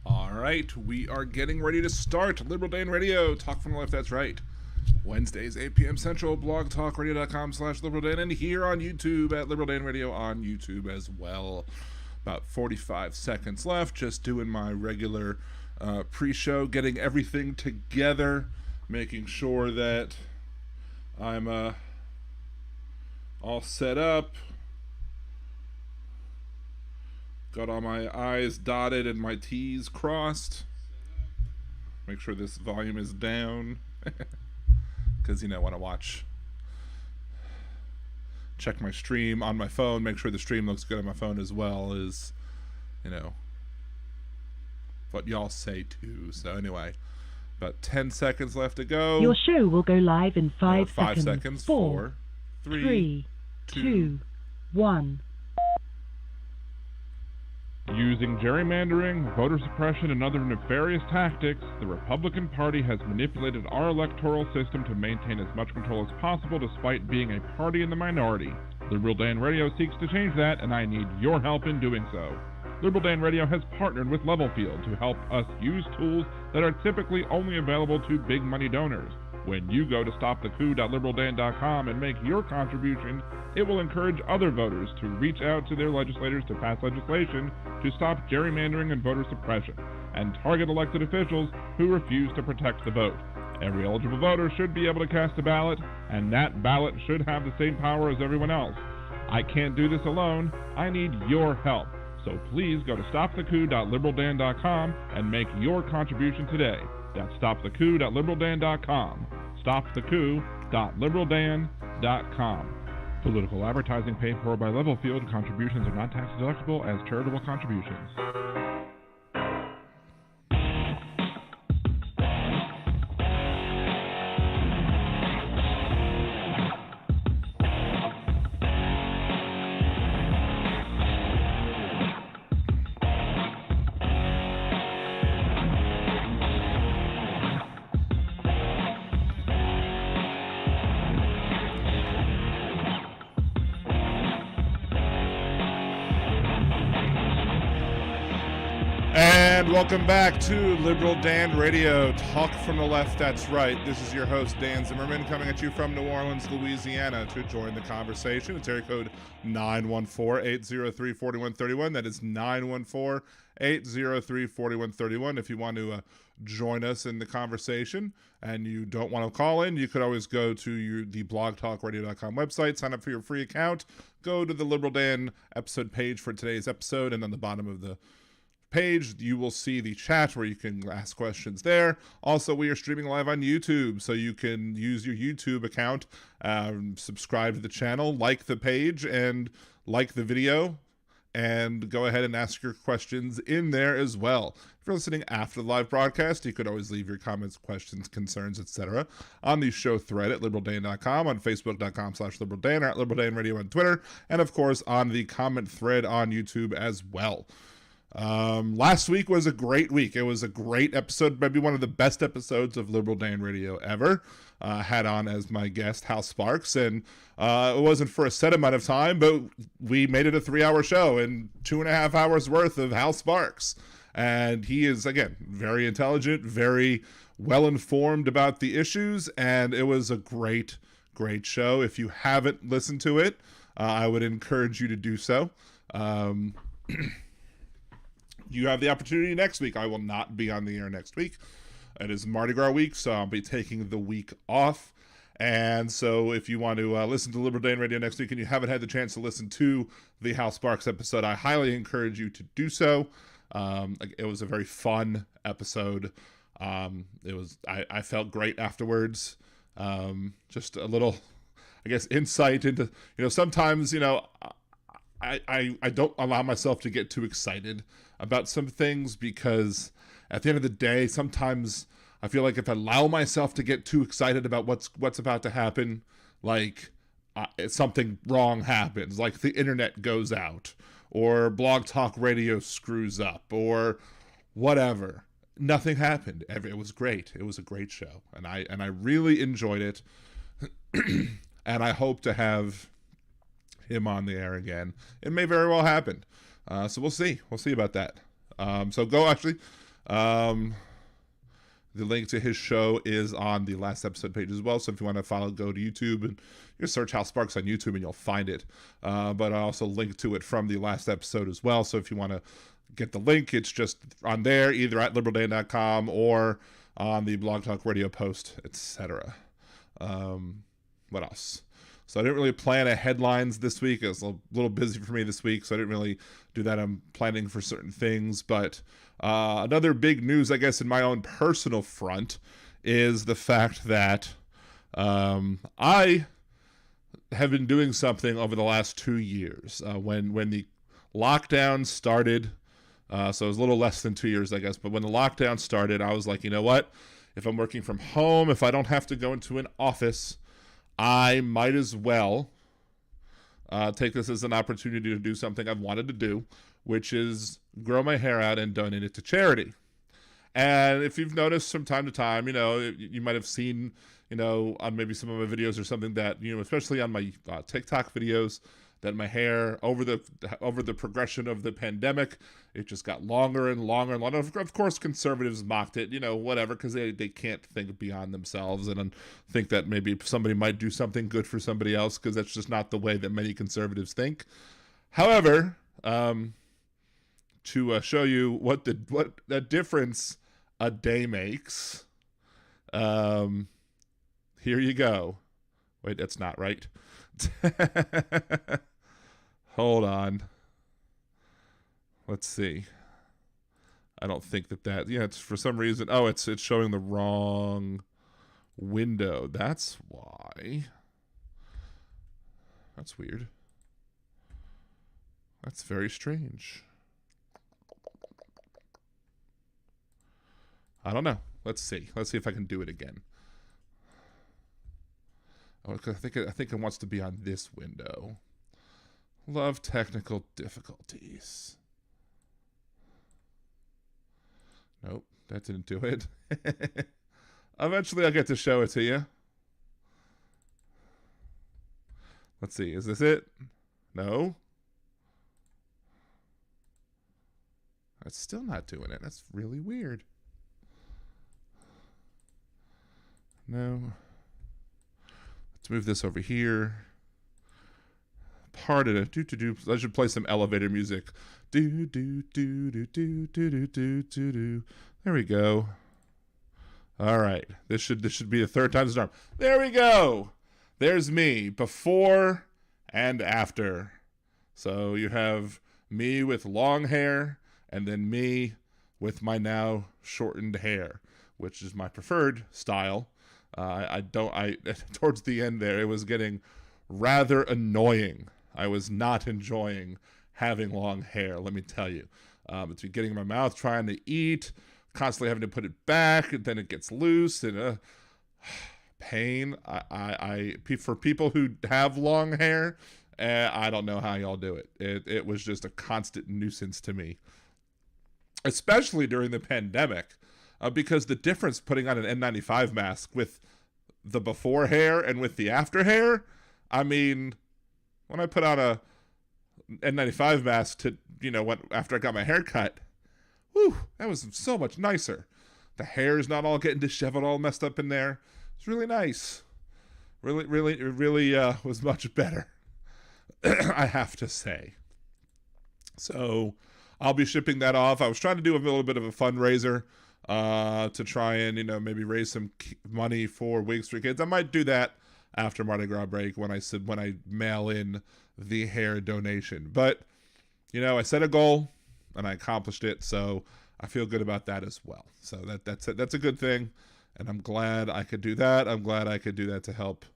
All right, we are getting ready to start Liberal Dan Radio. Talk from the left, that's right. Wednesdays, 8 p.m. Central, blogtalkradio.com/LiberalDan, and here on YouTube at Liberal Dan Radio on YouTube as well. About 45 seconds left, just doing my regular pre-show, getting everything together, making sure that I'm all set up. Got all my I's dotted and my T's crossed. Make sure this volume is down. Because, want to check my stream on my phone, make sure the stream looks good on my phone as well as, what y'all say too. So anyway, about 10 seconds left to go. Your show will go live in 5 seconds. 5 seconds. 4, 3, 2, 1. Using gerrymandering, voter suppression, and other nefarious tactics, the Republican Party has manipulated our electoral system to maintain as much control as possible despite being a party in the minority. Liberal Dan Radio seeks to change that, and I need your help in doing so. Liberal Dan Radio has partnered with Levelfield to help us use tools that are typically only available to big money donors. When you go to stopthecoup.liberaldan.com and make your contribution, it will encourage other voters to reach out to their legislators to pass legislation to stop gerrymandering and voter suppression, and target elected officials who refuse to protect the vote. Every eligible voter should be able to cast a ballot, and that ballot should have the same power as everyone else. I can't do this alone. I need your help. So please go to stopthecoup.liberaldan.com and make your contribution today. That's stopthecoup.liberaldan.com. stopthecoup.liberaldan.com. Political advertising paid for by Levelfield. Contributions are not tax deductible as charitable contributions. And welcome back to Liberal Dan Radio. Talk from the left, that's right. This is your host, Dan Zimmerman, coming at you from New Orleans, Louisiana. To join the conversation, it's area code 914-803-4131. That is 914-803-4131. If you want to join us in the conversation and you don't want to call in, you could always go to the blogtalkradio.com website, sign up for your free account, go to the Liberal Dan episode page for today's episode, and on the bottom of the page you will see the chat where you can ask questions there. Also, we are streaming live on YouTube, so you can use your YouTube account, subscribe to the channel, like the page and like the video, and go ahead and ask your questions in there as well. If you're listening after the live broadcast, you could always leave your comments, questions, concerns, etc. on the show thread at liberaldan.com, on facebook.com/liberaldan, or at liberaldanradio on Twitter, and of course on the comment thread on YouTube as well. Last week was a great week. It was a great episode, maybe one of the best episodes of Liberal Dan Radio ever. Had on as my guest Hal Sparks, and it wasn't for a set amount of time, but we made it a 3-hour show and 2.5 hours worth of Hal Sparks. And he is, again, very intelligent, very well informed about the issues, and it was a great show. If you haven't listened to it, I would encourage you to do so. You have the opportunity next week. I will not be on the air next week. It is Mardi Gras week, so I'll be taking the week off. And so if you want to listen to Liberal Dan Radio next week and you haven't had the chance to listen to the Hal Sparks episode, I highly encourage you to do so. It was a very fun episode. I felt great afterwards. Just a little, I guess, insight into, sometimes, I don't allow myself to get too excited about some things, because at the end of the day, sometimes I feel like if I allow myself to get too excited about what's about to happen, like something wrong happens, like the internet goes out, or Blog Talk Radio screws up, or whatever. Nothing happened. It was great. It was a great show, and I really enjoyed it. And I hope to have him on the air again. It may very well happen. So we'll see. We'll see about that. So go actually. The link to his show is on the last episode page as well. So if you want to follow, go to YouTube and you search Hal Sparks on YouTube and you'll find it. But I also link to it from the last episode as well. So if you want to get the link, it's just on there, either at liberaldan.com or on the Blog Talk Radio post, etc. What else? So I didn't really plan a headlines this week. It was a little busy for me this week, so I didn't really do that. I'm planning for certain things. But another big news, I guess, in my own personal front is the fact that I have been doing something over the last 2 years. When the lockdown started, so it was a little less than 2 years, I guess. But when the lockdown started, I was like, you know what? If I'm working from home, if I don't have to go into an office, I might as well take this as an opportunity to do something I've wanted to do, which is grow my hair out and donate it to charity. And if you've noticed from time to time, you might have seen, on maybe some of my videos or something that, especially on my TikTok videos, that my hair over the progression of the pandemic, it just got longer and longer and longer. Of course, conservatives mocked it, whatever, because they can't think beyond themselves and think that maybe somebody might do something good for somebody else, because that's just not the way that many conservatives think. However, to show you what the difference a day makes, here you go. Wait, that's not right. Hold on. Let's see. I don't think that it's for some reason. Oh, it's showing the wrong window. That's why. That's weird. That's very strange. I don't know. Let's see. Let's see if I can do it again. Oh, I think it wants to be on this window. Love technical difficulties. Nope, that didn't do it. Eventually I'll get to show it to you. Let's see, is this it? No? That's still not doing it. That's really weird. No. Let's move this over here. Pardon it. I should play some elevator music. There we go. All right. This should be the third time's the charm. There we go. There's me before and after. So you have me with long hair and then me with my now shortened hair, which is my preferred style. Towards the end there, it was getting rather annoying. I was not enjoying having long hair, let me tell you. It's getting in my mouth, trying to eat, constantly having to put it back, and then it gets loose, and pain. For people who have long hair, I don't know how y'all do it. It was just a constant nuisance to me, especially during the pandemic, because the difference putting on an N95 mask with the before hair and with the after hair, I mean, when I put on a N95 mask to, after I got my hair cut, whew, that was so much nicer. The hair's not all getting disheveled, all messed up in there. It's really nice. It really was much better, I have to say. So I'll be shipping that off. I was trying to do a little bit of a fundraiser to try and, maybe raise some money for Wigs for Kids. I might do that after Mardi Gras break when I mail in the hair donation. But, I set a goal and I accomplished it, so I feel good about that as well. So that's a good thing, and I'm glad I could do that. I'm glad I could do that to help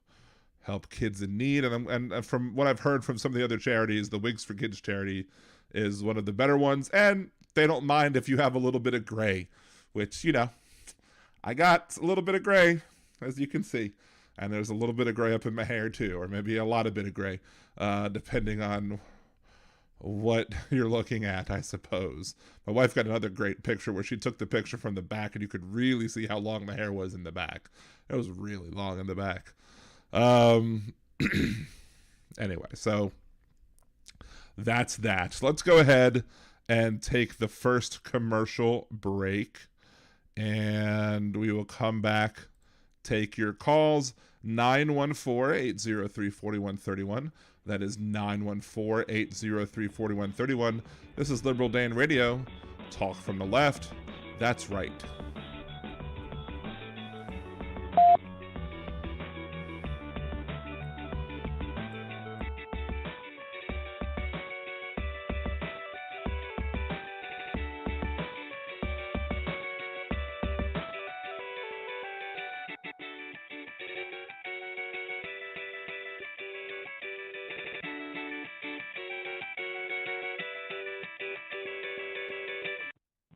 kids in need. And from what I've heard from some of the other charities, the Wigs for Kids charity is one of the better ones, and they don't mind if you have a little bit of gray, which, I got a little bit of gray, as you can see. And there's a little bit of gray up in my hair too, or maybe a lot of bit of gray, depending on what you're looking at, I suppose. My wife got another great picture where she took the picture from the back and you could really see how long the hair was in the back. It was really long in the back. Anyway, so that's that. Let's go ahead and take the first commercial break, and we will come back, take your calls. 914-803-4131. That is 914-803-4131. This is Liberal Dan Radio. Talk from the left. That's right.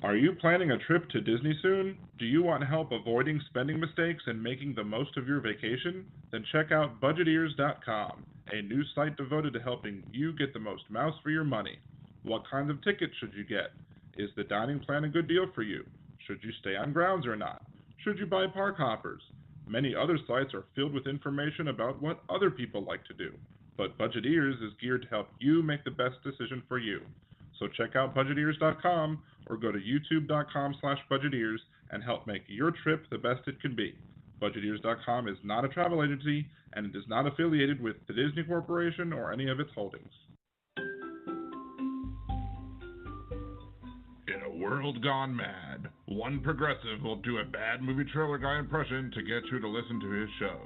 Are you planning a trip to Disney soon? Do you want help avoiding spending mistakes and making the most of your vacation? Then check out Budgeteers.com, a new site devoted to helping you get the most mouse for your money. What kinds of tickets should you get? Is the dining plan a good deal for you? Should you stay on grounds or not? Should you buy park hoppers? Many other sites are filled with information about what other people like to do, but Budgeteers is geared to help you make the best decision for you. So check out Budgeteers.com or go to youtube.com/Budgeteers and help make your trip the best it can be. Budgeteers.com is not a travel agency and it is not affiliated with the Disney Corporation or any of its holdings. In a world gone mad, one progressive will do a bad movie trailer guy impression to get you to listen to his show.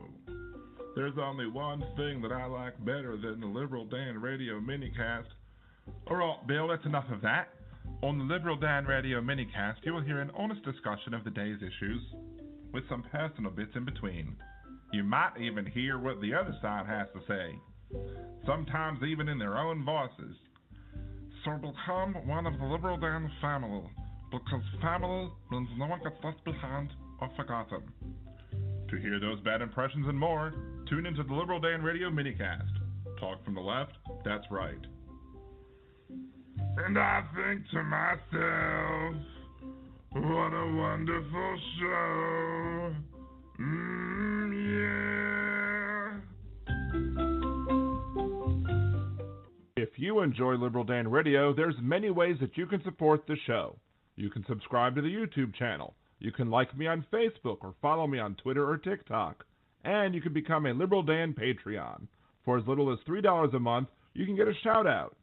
There's only one thing that I like better than the Liberal Dan Radio Minicast. Alright, Bill, that's enough of that. On the Liberal Dan Radio Minicast, you will hear an honest discussion of the day's issues, with some personal bits in between. You might even hear what the other side has to say, sometimes even in their own voices. So become one of the Liberal Dan family, because family means no one gets left behind or forgotten. To hear those bad impressions and more, tune into the Liberal Dan Radio Minicast. Talk from the left, that's right. And I think to myself, what a wonderful show. Yeah. If you enjoy Liberal Dan Radio, there's many ways that you can support the show. You can subscribe to the YouTube channel. You can like me on Facebook or follow me on Twitter or TikTok. And you can become a Liberal Dan Patreon. For as little as $3 a month, you can get a shout out.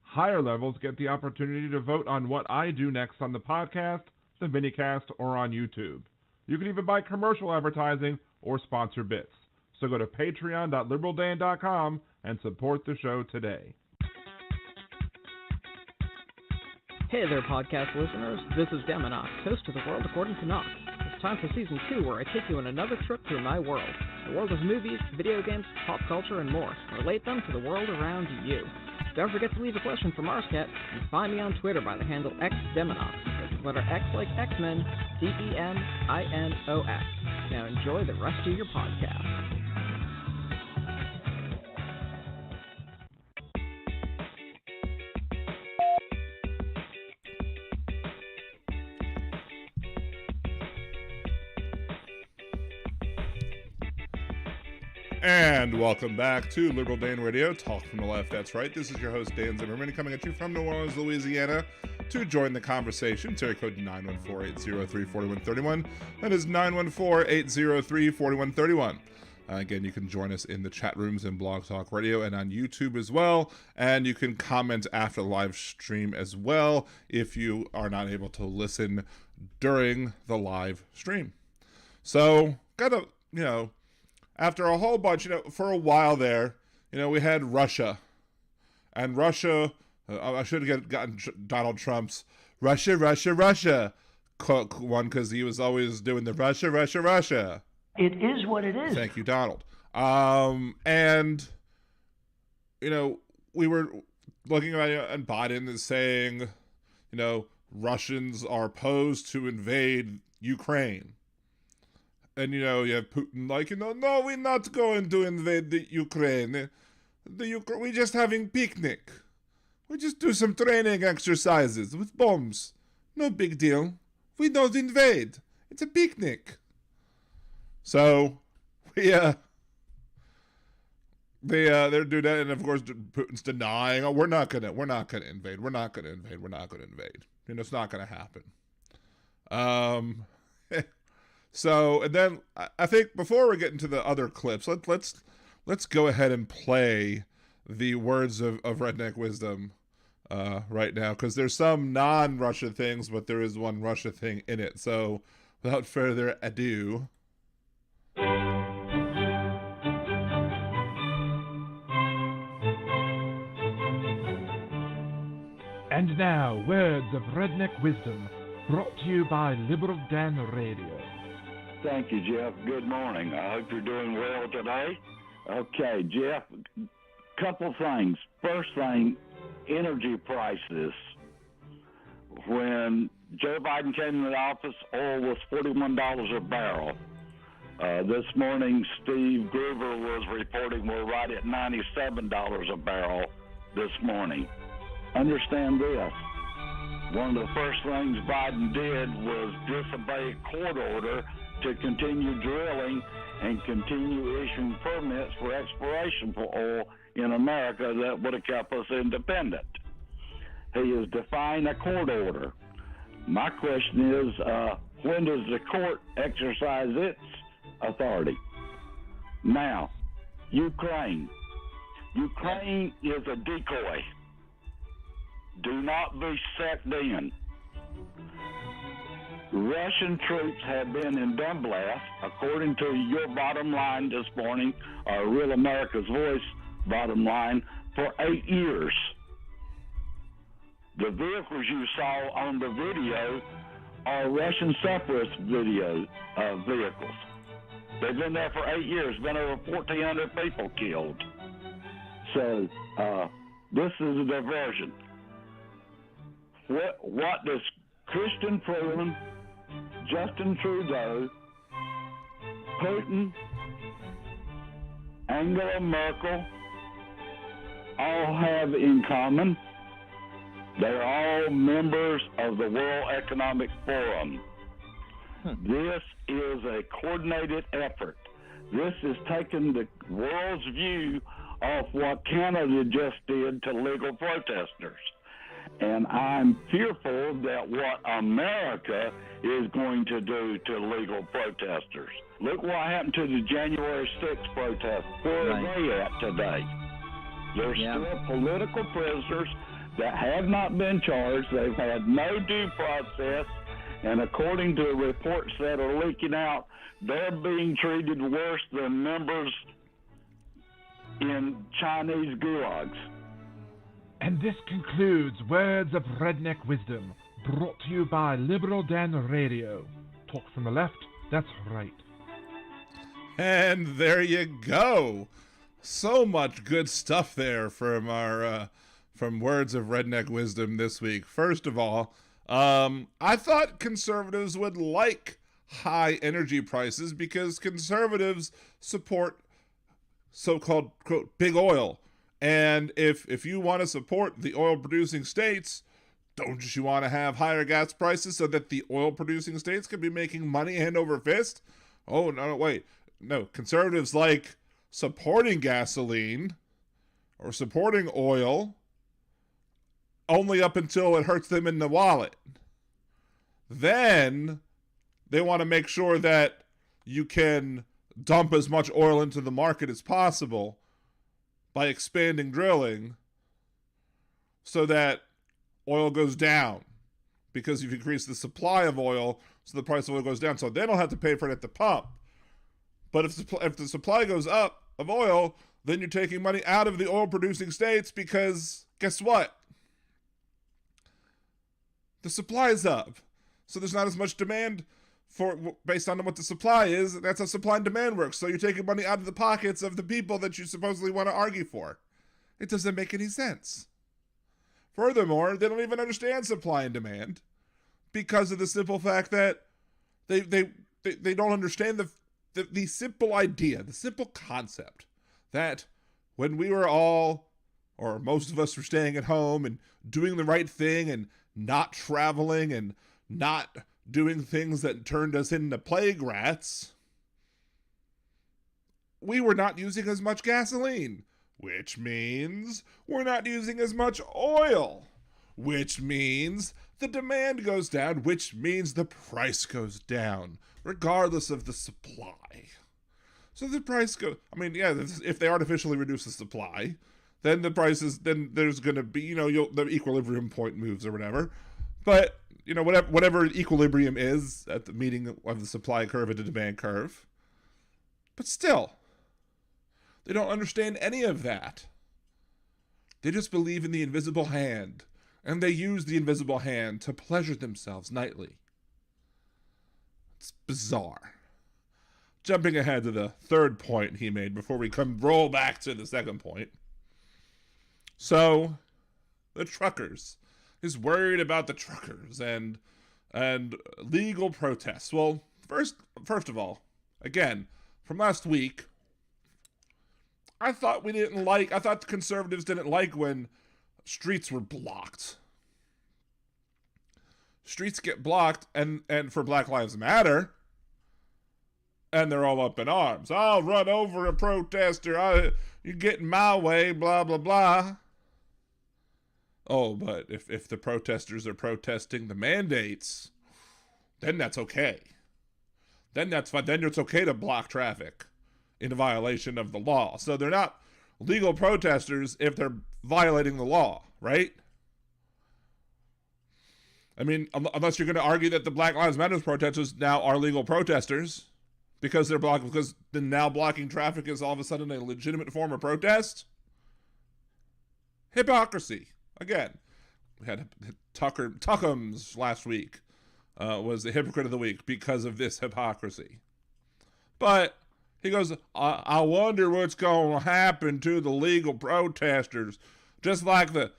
Higher levels get the opportunity to vote on what I do next on the podcast, the minicast, or on YouTube. You can even buy commercial advertising or sponsor bits. So go to patreon.liberaldan.com and support the show today. Hey there, podcast listeners. This is Deminox, host of The World According to Knox. It's time for Season 2, where I take you on another trip through my world. The world of movies, video games, pop culture, and more. Relate them to the world around you. Don't forget to leave a question for Marscat, and find me on Twitter by the handle XDeminox. That's the letter X like X-Men, DEMINOX. Now enjoy the rest of your podcast. And welcome back to Liberal Dan Radio, Talk from the Left, that's right. This is your host, Dan Zimmerman, coming at you from New Orleans, Louisiana. To join the conversation, area code 914-803-4131. That is 914-803-4131. Again, you can join us in the chat rooms in Blog Talk Radio and on YouTube as well. And you can comment after the live stream as well if you are not able to listen during the live stream. So, after a whole bunch, for a while there, we had Russia. And Russia, I should have gotten Donald Trump's Russia one, because he was always doing the Russia. It is what it is. Thank you, Donald. And, we were looking at it, and Biden is saying, Russians are posed to invade Ukraine. And, you have Putin no, we're not going to invade the Ukraine. We're just having picnic. We just do some training exercises with bombs. No big deal. We don't invade. It's a picnic. So, they're doing that, and of course Putin's denying, oh, we're not gonna invade. It's not gonna happen. So, and then I think before we get into the other clips, let's go ahead and play the words of Redneck Wisdom right now, because there's some non-Russia things, but there is one Russia thing in it. So, without further ado. And now, words of Redneck Wisdom, brought to you by Liberal Dan Radio. Thank you, Jeff. Good morning. I hope you're doing well today. Okay, Jeff, couple things. First thing, energy prices. When Joe Biden came into office, oil was $41 a barrel. This morning, Steve Groover was reporting we're right at $97 a barrel this morning. Understand this. One of the first things Biden did was disobey a court order to continue drilling and continue issuing permits for exploration for oil in America that would have kept us independent. He is defying a court order. My question is, when does the court exercise its authority? Now, Ukraine. Ukraine is a decoy. Do not be sucked in. Russian troops have been in Donbass, according to your bottom line this morning, or Real America's Voice bottom line, for 8 years. The vehicles you saw on the video are Russian separatist vehicles. They've been there for 8 years, been over 1,400 people killed. So, this is a diversion. What does Christian Freeland, Justin Trudeau, Putin, Angela Merkel all have in common? They're all members of the World Economic Forum. This is a coordinated effort. This is taking the world's view of what Canada just did to legal protesters. And I'm fearful that what America is going to do to legal protesters. Look what happened to the January 6th protests. Where are they at today? They're still political prisoners that have not been charged. They've had no due process. And according to reports that are leaking out, they're being treated worse than members in Chinese gulags. And this concludes Words of Redneck Wisdom, brought to you by Liberal Dan Radio. Talk from the left, that's right. And there you go. So much good stuff there from our from Words of Redneck Wisdom this week. First of all, I thought conservatives would like high energy prices because conservatives support so-called, quote, big oil. And if you want to support the oil-producing states, don't you want to have higher gas prices so that the oil-producing states can be making money hand over fist? Oh, no, wait. No, conservatives like supporting gasoline or supporting oil only up until it hurts them in the wallet. Then they want to make sure that you can dump as much oil into the market as possible by expanding drilling so that oil goes down. Because you've increased the supply of oil, so the price of oil goes down. So they don't have to pay for it at the pump. But if the supply goes up of oil, then you're taking money out of the oil-producing states because, guess what? The supply is up. So there's not as much demand based on what the supply is. That's how supply and demand works. So you're taking money out of the pockets of the people that you supposedly want to argue for. It doesn't make any sense. Furthermore, they don't even understand supply and demand because of the simple fact that they don't understand the simple idea, the simple concept that when we were all, or most of us were staying at home and doing the right thing and not traveling and not doing things that turned us into plague rats, we were not using as much gasoline. which means we're not using as much oil, which means the demand goes down, which means the price goes down, regardless of the supply. So the price goes, if they artificially reduce the supply, then the prices, then there's going to be, the equilibrium point moves or whatever. But, whatever equilibrium is at the meeting of the supply curve and the demand curve. But still, they don't understand any of that. They just believe in the invisible hand, and they use the invisible hand to pleasure themselves nightly. It's bizarre. Jumping ahead to the third point he made before we roll back to the second point. So, the truckers. He's worried about the truckers and legal protests. Well, first of all, again, from last week, I thought the conservatives didn't like when streets were blocked. Streets get blocked and for Black Lives Matter, and they're all up in arms. I'll run over a protester. You get in my way, blah, blah, blah. Oh, but if the protesters are protesting the mandates, then that's okay. Then that's fine. Then it's okay to block traffic in violation of the law. So they're not legal protesters if they're violating the law, right? I mean, unless you're going to argue that the Black Lives Matter protesters now are legal protesters because because now blocking traffic is all of a sudden a legitimate form of protest. Hypocrisy. Again, we had Tuckums last week was the hypocrite of the week because of this hypocrisy. But he goes, I wonder what's going to happen to the legal protesters, just like the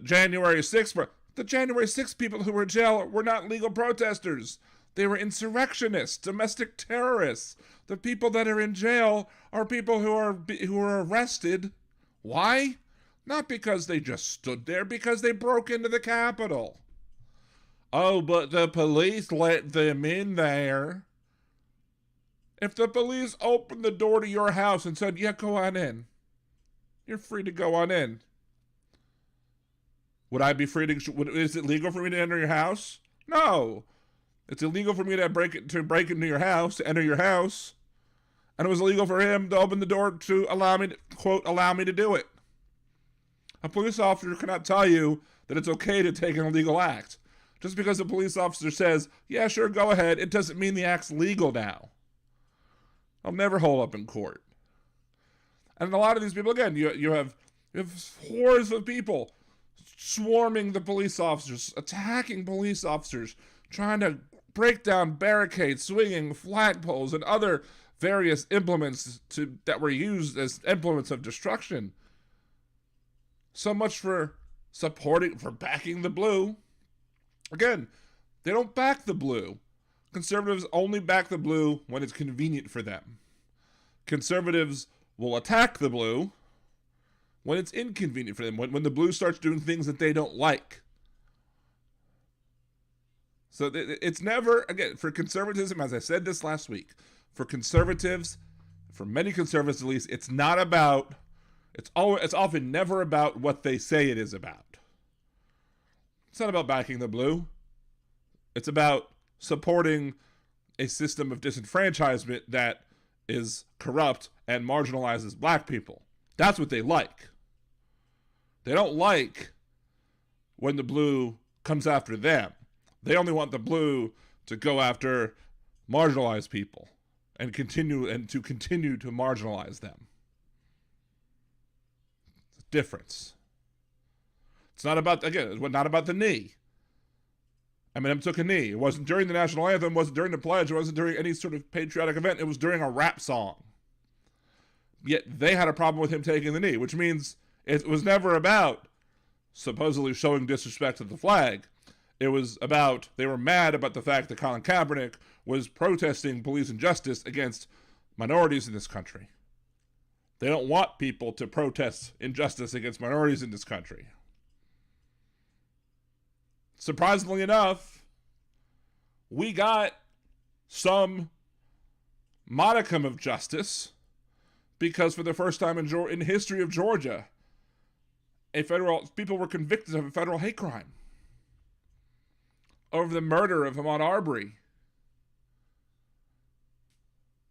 January 6th. The January 6th people who were in jail were not legal protesters. They were insurrectionists, domestic terrorists. The people that are in jail are people who are arrested. Why? Not because they just stood there, because they broke into the Capitol. Oh, but the police let them in there. If the police opened the door to your house and said, yeah, go on in, you're free to go on in. Would I be free to, is it legal for me to enter your house? No. It's illegal for me to break into your house, to enter your house. And it was illegal for him to open the door to allow me to, quote, allow me to do it. A police officer cannot tell you that it's okay to take an illegal act. Just because a police officer says, yeah, sure, go ahead, it doesn't mean the act's legal now. I'll never hold up in court. And a lot of these people, again, you have hordes of people swarming the police officers, attacking police officers, trying to break down barricades, swinging flagpoles, and other various implements that were used as implements of destruction. So much for backing the blue. Again, they don't back the blue. Conservatives only back the blue when it's convenient for them. Conservatives will attack the blue when it's inconvenient for them, when the blue starts doing things that they don't like. So it's never, again, for conservatism, as I said this last week, for conservatives, for many conservatives at least, it's not about, it's often never about what they say it is about. It's not about backing the blue. It's about supporting a system of disenfranchisement that is corrupt and marginalizes black people. That's what they like. They don't like when the blue comes after them. They only want the blue to go after marginalized people and continue to marginalize them. It's a difference. It's not about, again, it's not about the knee. Eminem took a knee. It wasn't during the national anthem, it wasn't during the pledge, it wasn't during any sort of patriotic event, it was during a rap song. Yet they had a problem with him taking the knee, which means it was never about supposedly showing disrespect to the flag. It was about, they were mad about the fact that Colin Kaepernick was protesting police injustice against minorities in this country. They don't want people to protest injustice against minorities in this country. Surprisingly enough, we got some modicum of justice because for the first time in history of Georgia, people were convicted of a federal hate crime over the murder of Ahmaud Arbery.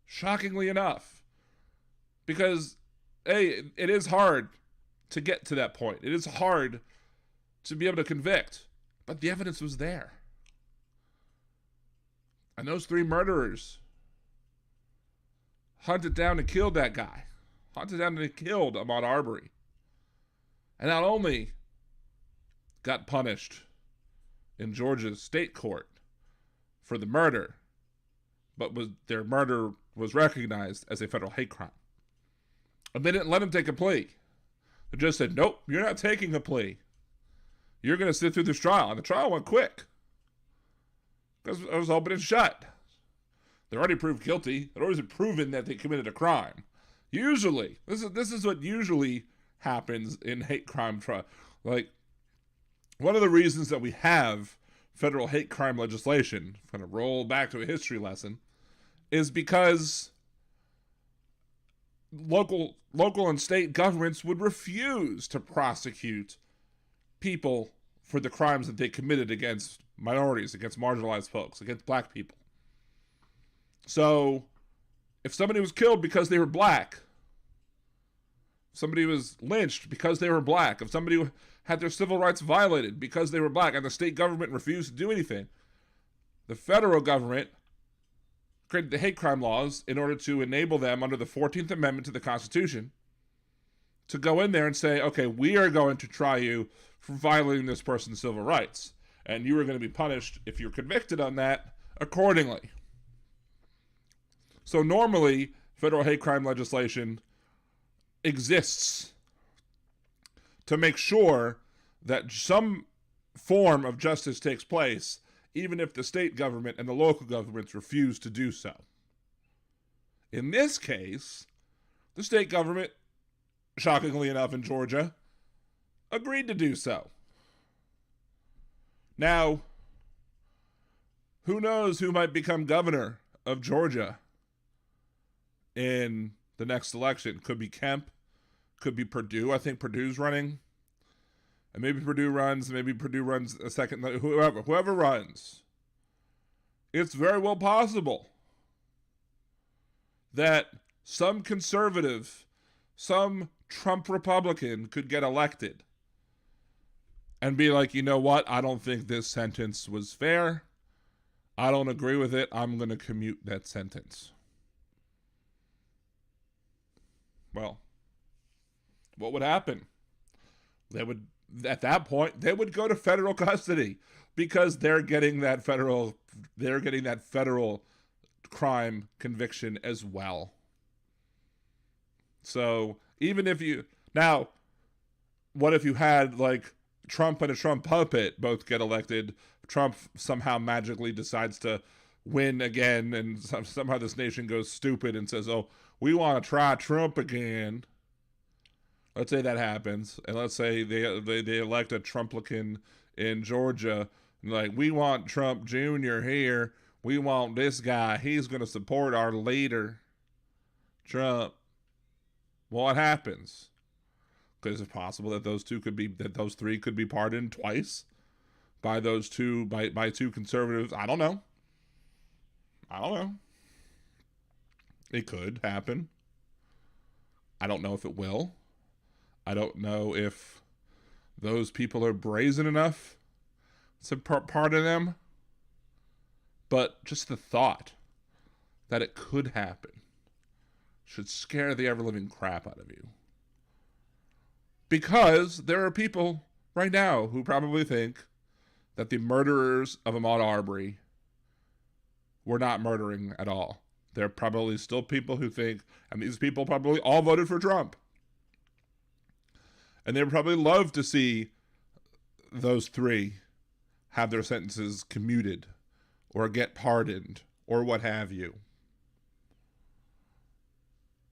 Shockingly enough, because it is hard to get to that point. It is hard to be able to convict, but the evidence was there. And those 3 murderers hunted down and killed that guy. Hunted down and killed Ahmaud Arbery. And not only got punished in Georgia's state court for the murder, but their murder was recognized as a federal hate crime. And they didn't let him take a plea. They just said, nope, you're not taking a plea. You're going to sit through this trial. And the trial went quick, because it was open and shut. They're already proved guilty. They're already proven that they committed a crime. Usually, this is what usually happens in hate crime trial. Like, one of the reasons that we have federal hate crime legislation, kind of roll back to a history lesson, is because local and state governments would refuse to prosecute people for the crimes that they committed against minorities, against marginalized folks, against black people. So, if somebody was killed because they were black, if somebody was lynched because they were black, if somebody had their civil rights violated because they were black, and the state government refused to do anything, the federal government created the hate crime laws in order to enable them, under the 14th Amendment to the Constitution, to go in there and say, okay, we are going to try you for violating this person's civil rights, and you are going to be punished if you're convicted on that accordingly. So normally, federal hate crime legislation exists to make sure that some form of justice takes place, even if the state government and the local governments refuse to do so. In this case, the state government, shockingly enough in Georgia, agreed to do so. Now, who knows who might become governor of Georgia in the next election? Could be Kemp, could be Perdue. I think Perdue's running. And maybe Perdue runs a second, whoever runs. It's very well possible that some conservative, some Trump Republican could get elected and be like, you know what, I don't think this sentence was fair. I don't agree with it. I'm going to commute that sentence. Well, what would happen? At that point, they would go to federal custody, because they're getting that federal crime conviction as well. So even if what if you had like Trump and a Trump puppet both get elected? Trump somehow magically decides to win again, and somehow this nation goes stupid and says, oh, we want to try Trump again. Let's say that happens, and let's say they elect a Trumplican in Georgia, and like, we want Trump Jr. here. We want this guy. He's going to support our leader, Trump. What happens? Because it's possible that those three could be pardoned twice by those two by two conservatives. I don't know. It could happen. I don't know if it will. I don't know if those people are brazen enough to pardon them. But just the thought that it could happen should scare the ever-living crap out of you. Because there are people right now who probably think that the murderers of Ahmaud Arbery were not murdering at all. There are probably still people who think, and these people probably all voted for Trump. And they would probably love to see those three have their sentences commuted or get pardoned or what have you.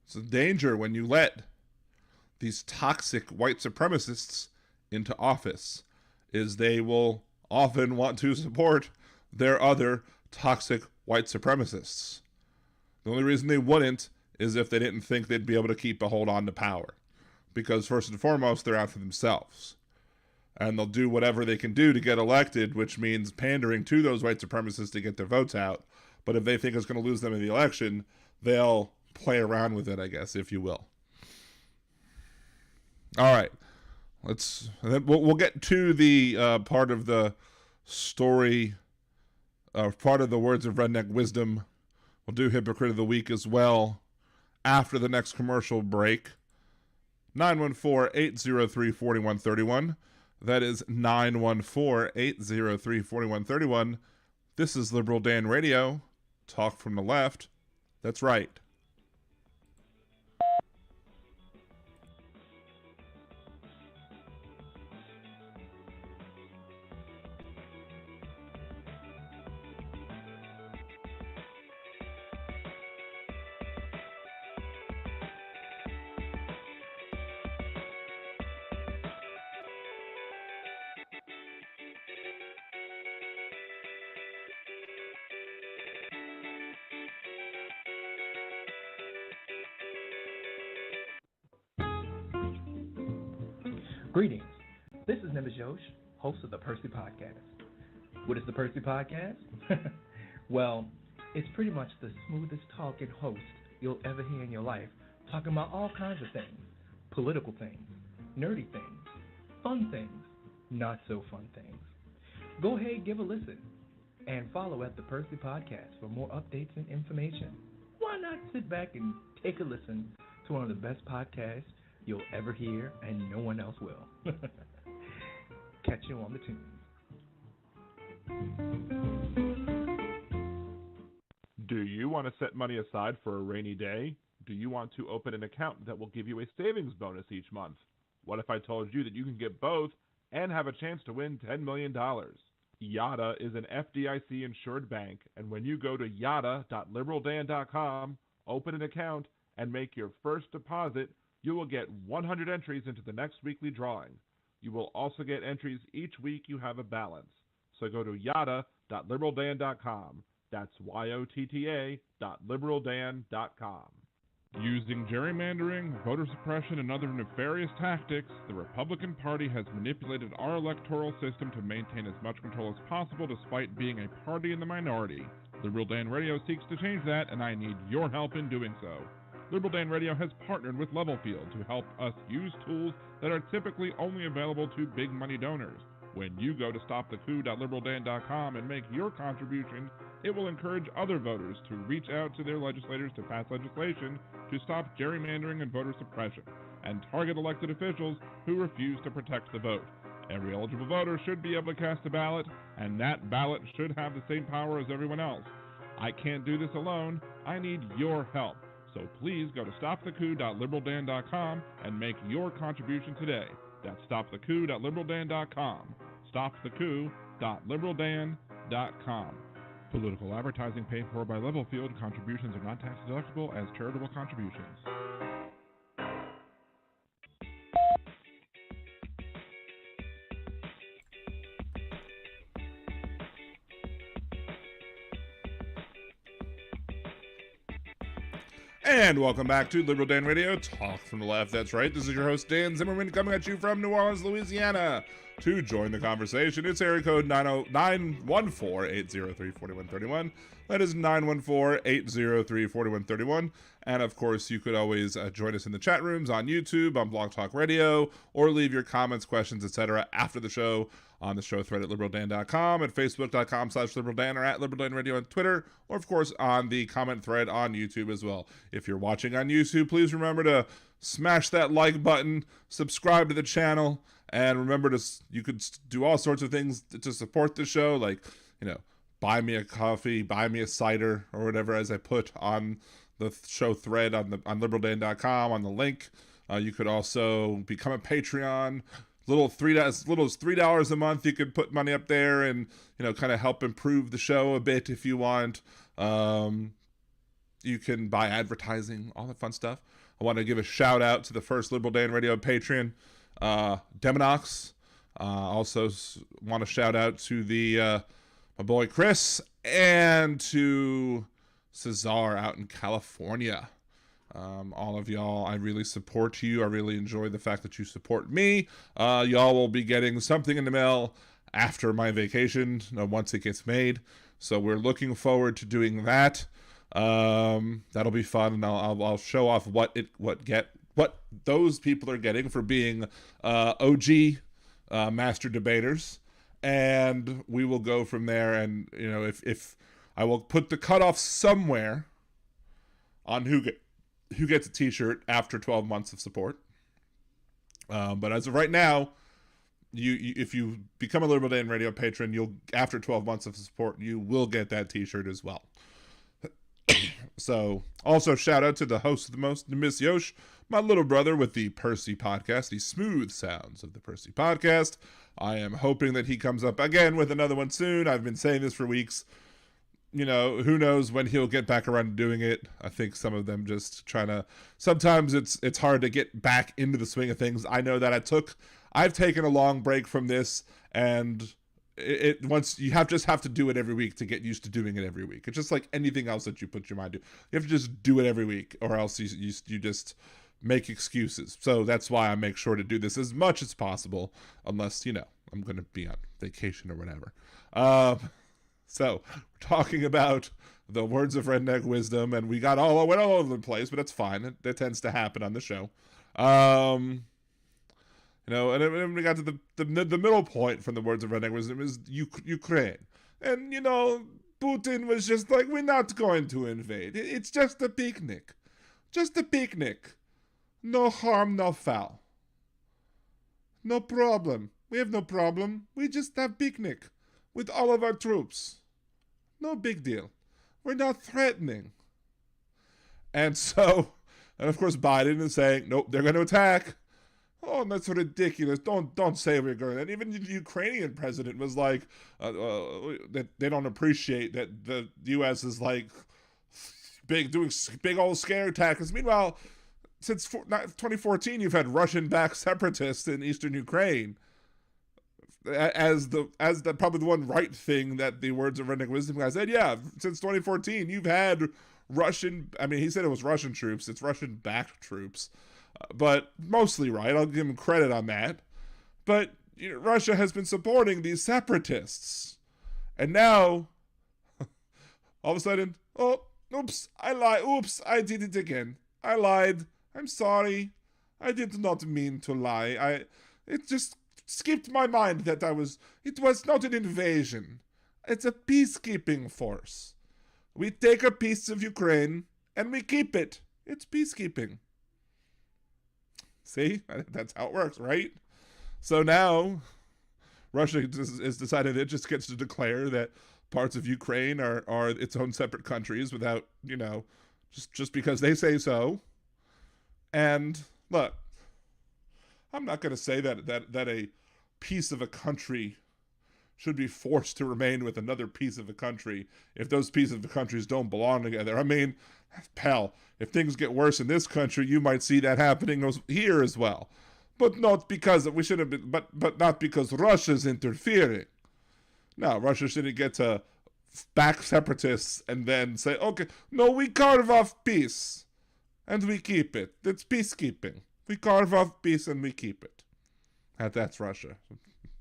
It's a danger when you let these toxic white supremacists into office, is they will often want to support their other toxic white supremacists. The only reason they wouldn't is if they didn't think they'd be able to keep a hold on to power. Because first and foremost, they're out for themselves. And they'll do whatever they can do to get elected, which means pandering to those white supremacists to get their votes out. But if they think it's going to lose them in the election, they'll play around with it, I guess, if you will. All right. We'll get to the part of the story, part of the words of Redneck wisdom. We'll do Hypocrite of the Week as well after the next commercial break. 914-803-4131. That is 914-803-4131. This is Liberal Dan Radio. Talk from the left. That's right. Greetings. This is Nimbus Josh, host of the Percy Podcast. What is the Percy Podcast? Well, it's pretty much the smoothest talking host you'll ever hear in your life, talking about all kinds of things. Political things, nerdy things, fun things, not so fun things. Go ahead, give a listen, and follow at the Percy Podcast for more updates and information. Why not sit back and take a listen to one of the best podcasts you'll ever hear, and no one else will. Catch you on the tunes. Do you want to set money aside for a rainy day? Do you want to open an account that will give you a savings bonus each month? What if I told you that you can get both and have a chance to win $10 million? Yada is an FDIC-insured bank, and when you go to yada.liberaldan.com, open an account, and make your first deposit, you will get 100 entries into the next weekly drawing. You will also get entries each week you have a balance. So go to yada.liberaldan.com. That's YOTTA.liberaldan.com. Using gerrymandering, voter suppression, and other nefarious tactics, the Republican Party has manipulated our electoral system to maintain as much control as possible despite being a party in the minority. Liberal Dan Radio seeks to change that, and I need your help in doing so. Liberal Dan Radio has partnered with Levelfield to help us use tools that are typically only available to big money donors. When you go to stopthecoup.liberaldan.com and make your contribution, it will encourage other voters to reach out to their legislators to pass legislation to stop gerrymandering and voter suppression, and target elected officials who refuse to protect the vote. Every eligible voter should be able to cast a ballot, and that ballot should have the same power as everyone else. I can't do this alone. I need your help. So please go to stopthecoup.liberaldan.com and make your contribution today. That's stopthecoup.liberaldan.com. Stopthecoup.liberaldan.com. Political advertising paid for by Levelfield. Contributions are not tax deductible as charitable contributions. And welcome back to Liberal Dan Radio, Talk from the Left. That's right, this is your host, Dan Zimmerman, coming at you from New Orleans, Louisiana. To join the conversation, it's area code 914-803-4131. That is 914-803-4131. And of course, you could always join us in the chat rooms on YouTube, on Blog Talk Radio, or leave your comments, questions, etc. after the show on the show thread at liberaldan.com, at facebook.com/liberaldan, or at liberaldanradio on Twitter, or of course on the comment thread on YouTube as well. If you're watching on YouTube, please remember to smash that like button, subscribe to the channel, and remember you could do all sorts of things to support the show, like, buy me a coffee, buy me a cider, or whatever, as I put on the show thread on liberaldan.com on the link. You could also become a Patreon. Little as little as $3 a month. You could put money up there and kind of help improve the show a bit if you want. You can buy advertising, all that fun stuff. I want to give a shout out to the first Liberal Dan Radio Patreon, Demonox. Also want to shout out to my boy Chris and to Cesar out in California. All of y'all, I really support you. I really enjoy the fact that you support me. Y'all will be getting something in the mail after my vacation, once it gets made. So we're looking forward to doing that. That'll be fun, and I'll show off what those people are getting for being OG master debaters, and we will go from there. And if I will put the cutoff somewhere on who gets a t-shirt after 12 months of support. But as of right now, you if you become a Liberal Dan Radio patron, you'll, after 12 months of support, you will get that t-shirt as well. So, also shout out to the host of the most, Miss Yosh, my little brother with the Percy Podcast, the smooth sounds of the Percy Podcast. I am hoping that he comes up again with another one soon. I've been saying this for weeks. Who knows when he'll get back around to doing it. I think some of them just trying to, sometimes it's hard to get back into the swing of things. I know that I've taken a long break from this, and once you have to do it every week to get used to doing it every week. It's just like anything else that you put your mind to. You have to just do it every week, or else you just make excuses. So that's why I make sure to do this as much as possible, unless, I'm going to be on vacation or whatever. So we're talking about the words of redneck wisdom, and we went all over the place, but that's fine. That tends to happen on the show. And then we got to the middle point from the words of redneck wisdom is Ukraine. And, Putin was just like, we're not going to invade. It's just a picnic. Just a picnic. No harm, no foul. No problem. We have no problem. We just have picnic with all of our troops. No big deal. We're not threatening. And of course Biden is saying, nope, they're going to attack. Oh, that's ridiculous. Don't say we're going to. And even the Ukrainian president was like, that they don't appreciate that the U.S. is like doing big old scare tactics. Meanwhile, since 2014, you've had Russian-backed separatists in eastern Ukraine. As probably the one right thing that the words of Redneck Wisdom guy said. Yeah, since 2014, you've had he said it was Russian troops. It's Russian-backed troops. But mostly right. I'll give him credit on that. But Russia has been supporting these separatists. And now, all of a sudden, oops, I lied. Oops, I did it again. I lied. I'm sorry. I did not mean to lie. It just skipped my mind that it was not an invasion. It's a peacekeeping force. We take a piece of Ukraine and we keep it. It's peacekeeping. See? That's how it works, right? So now Russia has decided it just gets to declare that parts of Ukraine are its own separate countries without, just because they say so. And look, I'm not going to say that a piece of a country should be forced to remain with another piece of a country if those pieces of the countries don't belong together. I mean, pal, if things get worse in this country, you might see that happening here as well. But not because we should have been, but not because Russia's interfering. No, Russia shouldn't get to back separatists and then say, okay, no, we carve off peace and we keep it. It's peacekeeping. We carve off peace and we keep it. That's Russia.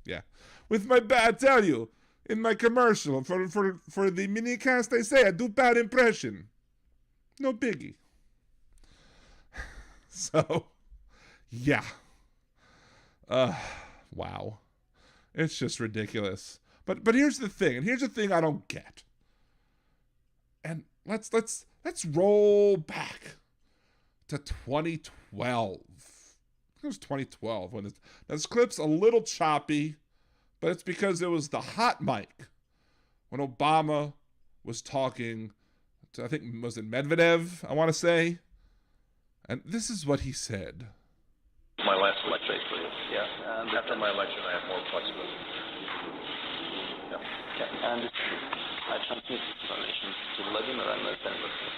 Yeah. I tell you, in my commercial for the Minicast, I say I do bad impression. No biggie. So, yeah. Wow. It's just ridiculous. But here's the thing, and here's the thing I don't get. And let's roll back to 2012. It was 2012 when this clip's a little choppy, but it's because it was the hot mic when Obama was talking to, I think, was it Medvedev, I want to say? And this is what he said. My last election, basically, yeah. And after my election, I have more flexibility. Yeah. Okay. And I transmit information to Vladimir and then listen.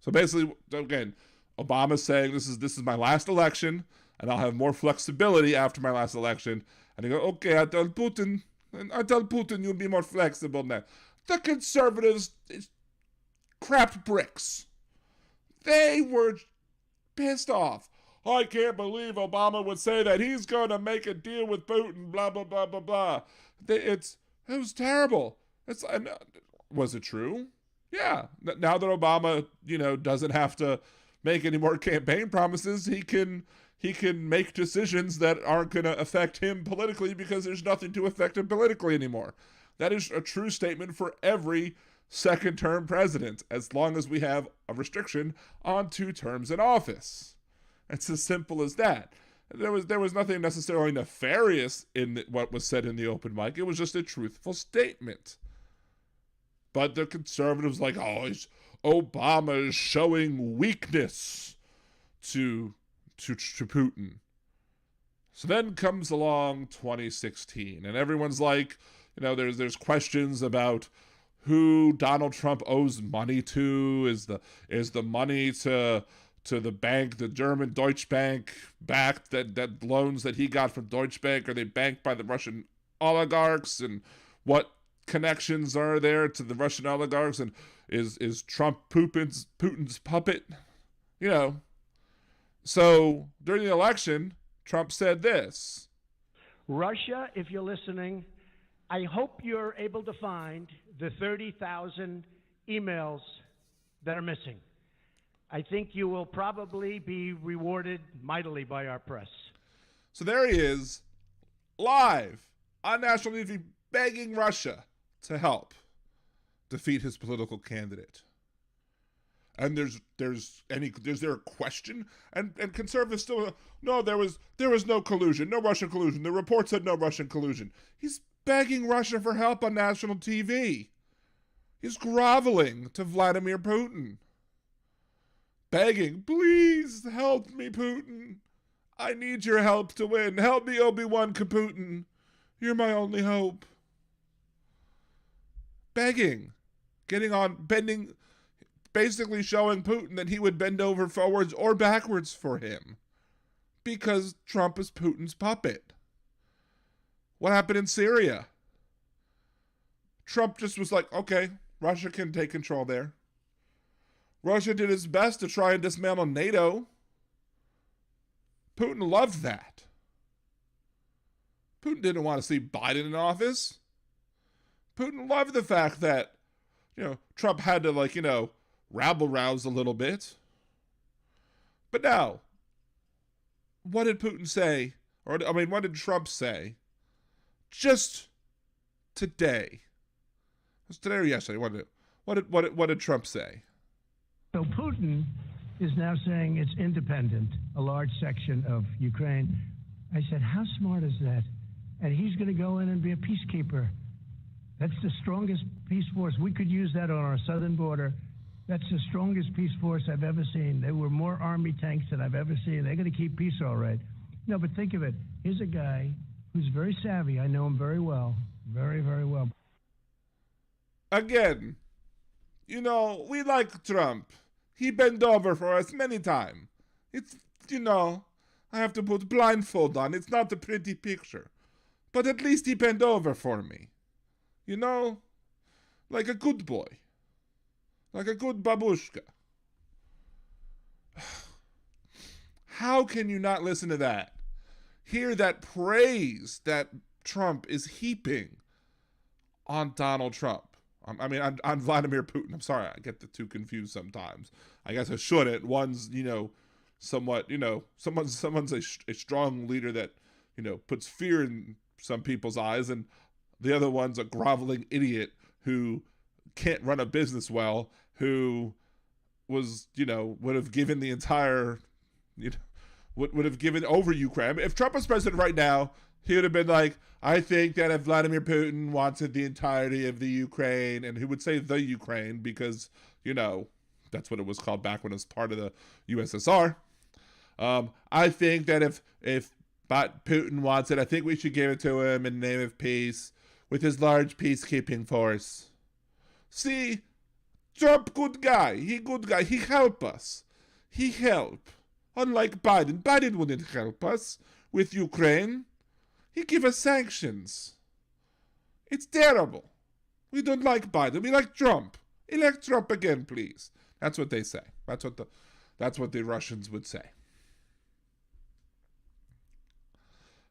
So basically, again, Obama's saying this is my last election, and I'll have more flexibility after my last election. And he goes, okay, I tell Putin you'll be more flexible now. The conservatives crapped bricks. They were pissed off. I can't believe Obama would say that he's going to make a deal with Putin, blah, blah, blah, blah, blah. It was terrible. Was it true? Yeah. Now that Obama, doesn't have to make any more campaign promises, he can make decisions that aren't going to affect him politically because there's nothing to affect him politically anymore. That is a true statement for every second-term president, as long as we have a restriction on 2 terms in office. It's as simple as that. There was nothing necessarily nefarious in what was said in the open mic. It was just a truthful statement. But the conservatives Obama is showing weakness to Putin. So then comes along 2016, and everyone's like, there's questions about who Donald Trump owes money to. Is the money to the bank, the German Deutsche Bank, backed that loans that he got from Deutsche Bank? Are they banked by the Russian oligarchs? And what connections are there to the Russian oligarchs? And is Trump Putin's puppet? So during the election, Trump said this. Russia, if you're listening, I hope you're able to find the 30,000 emails that are missing. I think you will probably be rewarded mightily by our press. So there he is, live on national TV, begging Russia to help defeat his political candidate. And there's there a question? And conservatives still, no, there was no collusion, no Russian collusion. The report said no Russian collusion. He's begging Russia for help on national TV. He's groveling to Vladimir Putin. Begging, please help me, Putin. I need your help to win. Help me, Obi-Wan Kaputin. You're my only hope. Begging, bending, basically showing Putin that he would bend over forwards or backwards for him because Trump is Putin's puppet. What happened in Syria? Trump just was like, okay, Russia can take control there. Russia did its best to try and dismantle NATO. Putin loved that. Putin didn't want to see Biden in office. Putin loved the fact that, Trump had to, rabble-rouse a little bit. But now, what did Putin say? What did Trump say? Just today. Was it today or yesterday? What did Trump say? So Putin is now saying it's independent, a large section of Ukraine. I said, how smart is that? And he's going to go in and be a peacekeeper. That's the strongest peace force. We could use that on our southern border. That's the strongest peace force I've ever seen. There were more army tanks than I've ever seen. They're going to keep peace all right. No, but think of it. Here's a guy who's very savvy. I know him very well. Very, very well. Again, we like Trump. He bent over for us many times. It's, I have to put blindfold on. It's not a pretty picture. But at least he bent over for me. Like a good boy. Like a good babushka. How can you not listen to that? Hear that praise that Trump is heaping on Donald Trump. On Vladimir Putin. I'm sorry, I get the two confused sometimes. I guess I shouldn't. One's, somewhat, someone's a strong leader that, puts fear in some people's eyes, and the other one's a groveling idiot who can't run a business well, who was, would have given the entire, would have given over Ukraine. If Trump was president right now, he would have been like, I think that if Vladimir Putin wanted the entirety of the Ukraine, and he would say the Ukraine because, that's what it was called back when it was part of the USSR. I think that if Putin wants it, I think we should give it to him in the name of peace with his large peacekeeping force. See, Trump good guy. He help us. He help. Unlike Biden. Biden wouldn't help us with Ukraine. He give us sanctions. It's terrible. We don't like Biden. We like Trump. Elect Trump again, please. That's what they say. That's what That's what the Russians would say.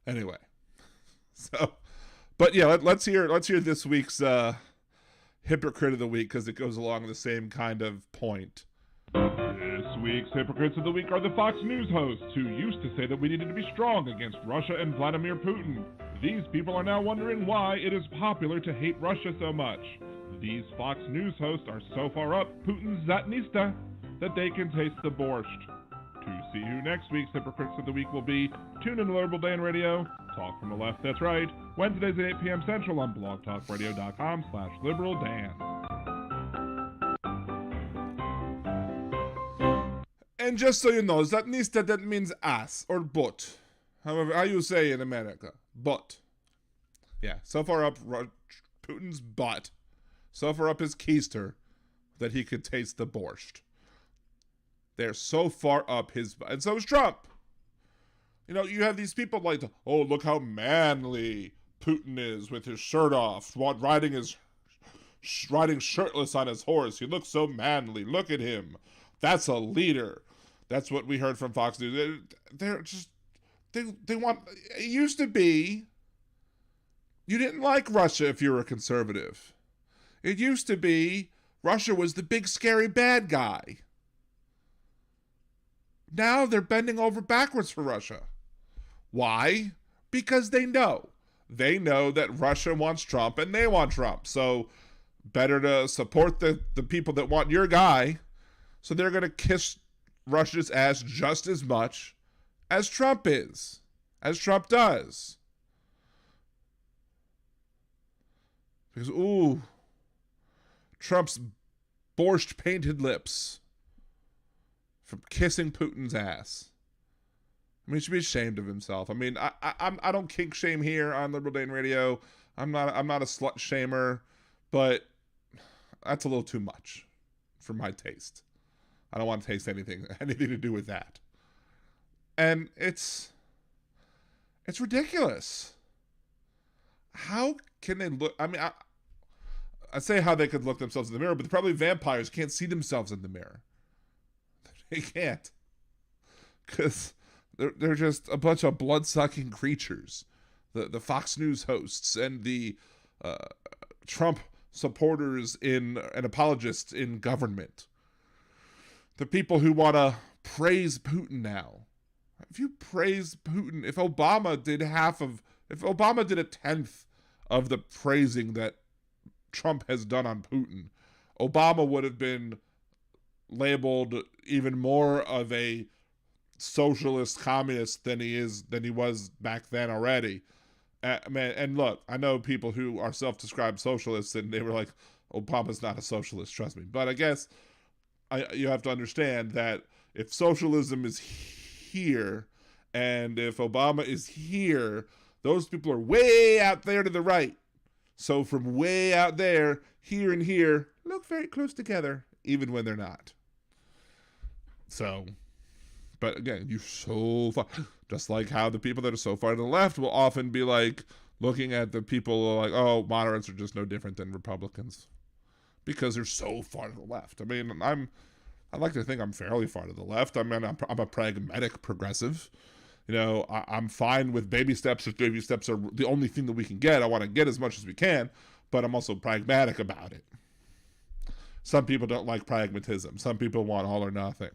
Anyway, so, but yeah, let's hear this week's Hypocrite of the Week, because it goes along the same kind of point. This week's Hypocrites of the Week are the Fox News hosts who used to say that we needed to be strong against Russia and Vladimir Putin. These people are now wondering why it is popular to hate Russia so much. These Fox News hosts are so far up Putin's Zatnista that they can taste the borscht. To see who next week's Hypocrites of the Week will be, tune in to Liberal Dan Radio. Talk from the left, that's right. Wednesdays at 8 p.m. Central on blogtalkradio.com/liberaldan. And just so you know, Zatnista, that means ass or butt. However, how you say in America. Butt. Yeah, so far up Putin's butt. So far up his keister that he could taste the borscht. They're so far up his butt. And so is Trump. You know, you have these people like, oh, look how manly Putin is with his shirt off, riding shirtless on his horse. He looks so manly. Look at him. That's a leader. That's what we heard from Fox News. They're just, they want, it used to be, you didn't like Russia if you were a conservative. It used to be, Russia was the big scary bad guy. Now they're bending over backwards for Russia. Why? Because they know. They know that Russia wants Trump and they want Trump. So better to support the people that want your guy. So they're going to kiss Russia's ass just as much as Trump is. As Trump does. Because, ooh, Trump's borscht painted lips from kissing Putin's ass. I mean, he should be ashamed of himself. I mean, I don't kink shame here on Liberal Dan Radio. I'm not a slut shamer, but that's a little too much for my taste. I don't want to taste anything to do with that. And it's ridiculous. How can they look? I mean, I say how they could look themselves in the mirror, but they're probably vampires can't see themselves in the mirror. They can't. Because they're just a bunch of blood-sucking creatures. The Fox News hosts and the Trump supporters and apologists in government. The people who want to praise Putin now. If you praise Putin, if Obama did a 10th of the praising that Trump has done on Putin, Obama would have been labeled even more of a socialist communist than he was back then already. Man, and look, I know people who are self-described socialists and they were like, Obama's not a socialist, trust me. But I guess you have to understand that if socialism is here and if Obama is here, those people are way out there to the right. So from way out there, here and here, look very close together, even when they're not. So, but again, you're so far, just like how the people that are so far to the left will often be like, looking at the people like, oh, moderates are just no different than Republicans. Because they're so far to the left. I mean, I like to think I'm fairly far to the left. I mean, I'm a pragmatic progressive. You know, I'm fine with baby steps if baby steps are the only thing that we can get. I want to get as much as we can, but I'm also pragmatic about it. Some people don't like pragmatism. Some people want all or nothing.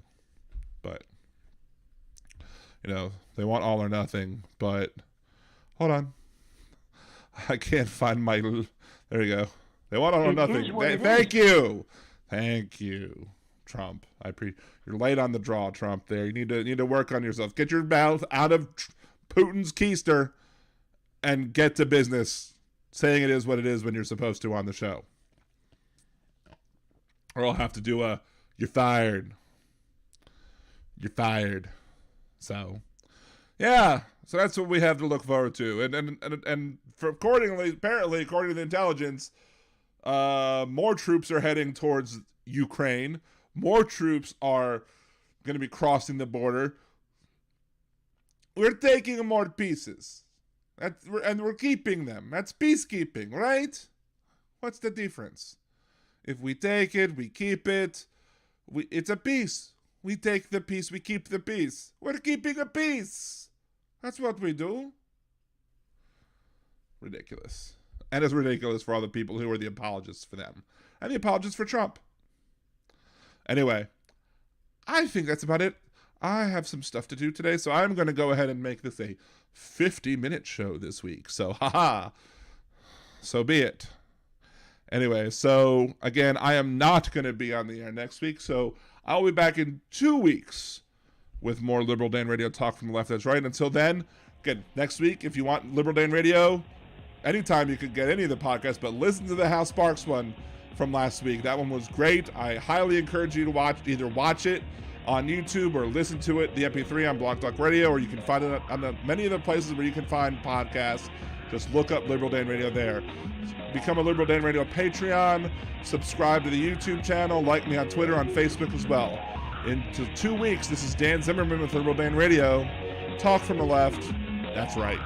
But, you know, they want all or nothing, but hold on. I can't find my, there you go. They want all or nothing. Thank you. Thank you, Trump. You're late on the draw, Trump. There, you need to work on yourself. Get your mouth out of Putin's keister and get to business, saying it is what it is when you're supposed to on the show. Or I'll have to do you're fired. You're fired. So, yeah. So that's what we have to look forward to. And apparently, according to the intelligence, more troops are heading towards Ukraine. More troops are going to be crossing the border. We're taking more pieces. And we're keeping them. That's peacekeeping, right? What's the difference? If we take it, we keep it. It's a peace. We take the peace, we keep the peace. We're keeping a peace. That's what we do. Ridiculous. And it's ridiculous for all the people who are the apologists for them. And the apologists for Trump. Anyway, I think that's about it. I have some stuff to do today, so I'm going to go ahead and make this a 50-minute show this week. So, haha. So be it. Anyway, so, again, I am not going to be on the air next week, so I'll be back in 2 weeks with more Liberal Dan Radio talk from the left, that's right. Until then, again, next week, if you want Liberal Dan Radio, anytime you could get any of the podcasts, but listen to the Hal Sparks one from last week. That one was great. I highly encourage you to either watch it on YouTube or listen to it, the MP3 on Blog Talk Radio, or you can find it on many of the places where you can find podcasts. Just look up Liberal Dan Radio there. Become a Liberal Dan Radio Patreon. Subscribe to the YouTube channel. Like me on Twitter, on Facebook as well. In 2 weeks, this is Dan Zimmerman with Liberal Dan Radio. Talk from the left. That's right.